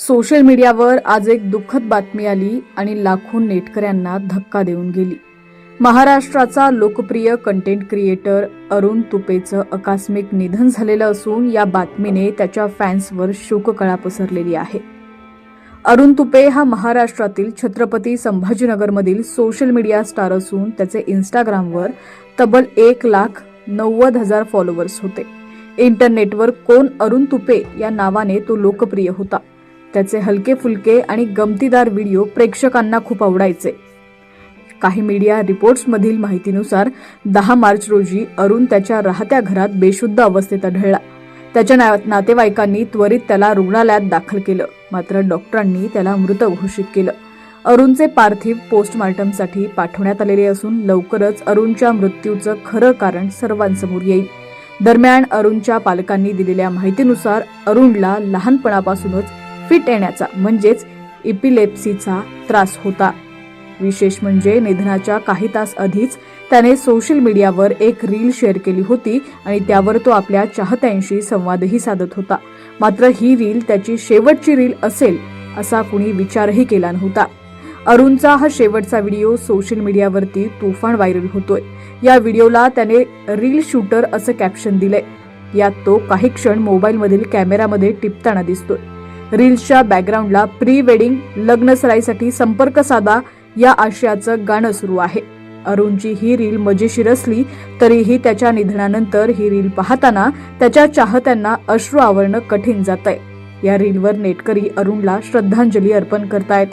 Social मीडियावर आज एक दुःखद बातमी आली आणि लाखो नेटकऱ्यांना धक्का देऊन गेली। महाराष्ट्राचा लोकप्रिय कंटेंट क्रिएटर अरुण तुपेचं आकस्मिक निधन झालेलं असून या बातमीने त्याच्या फॅन्सवर शोककळा पसरलेली आहे। अरुण तुपे हा महाराष्ट्रातील छत्रपती संभाजीनगरमधील सोशल मीडिया स्टार असून त्याचे इंस्टाग्रामवर तब्बल 1,90,000 फॉलोअर्स होते। इंटरनेटवर कोण अरुण तुपे या नावाने तो लोकप्रिय होता। त्याचे हलके फुलके आणि गमतीदार व्हिडिओ प्रेक्षकांना खूप आवडायचे। काही मीडिया रिपोर्ट्समधील माहितीनुसार 10 मार्च रोजी अरुण त्याच्या राहत्या घरात बेशुद्ध अवस्थेत आढळला। त्याच्या नातेवाईकांनी त्वरित त्याला रुग्णालयात दाखल केलं, मात्र डॉक्टरांनी त्याला मृत घोषित केलं। अरुणचे पार्थिव पोस्टमार्टमसाठी पाठवण्यात आलेले असून लवकरच अरुणच्या मृत्यूचं खरं कारण सर्वांसमोर येईल। दरम्यान अरुणच्या पालकांनी दिलेल्या माहितीनुसार अरुणला लहानपणापासूनच फिट येण्याचा म्हणजेच इपिलेप्सीचा त्रास होता। विशेष म्हणजे निधनाच्या काही तास आधीच त्याने सोशल मीडियावर एक रील शेअर केली होती आणि त्यावर तो आपल्या चाहत्यांशी संवादही साधत होता। मात्र ही रील त्याची शेवटची रील असेल असा कुणी विचारही केला नव्हता। अरुणचा हा शेवटचा व्हिडिओ सोशल मीडियावरती तुफान व्हायरल होतोय। या व्हिडिओला त्याने रील शूटर असं कॅप्शन दिलंय। यात तो काही क्षण मोबाईलमधील कॅमेरामध्ये टिपताना दिसतोय। रील्सच्या बॅकग्राऊंडला प्री वेडिंग लग्न सराईसाठी संपर्क साधा या आशयाचं गाणं सुरू आहे। अरुणची ही रील मजेशीर असली तरीही त्याच्या निधनानंतर ही रील पाहताना त्याच्या चाहत्यांना अश्रू आवरणं कठीण जातंय। या रीलवर नेटकरी अरुणला श्रद्धांजली अर्पण करतायत।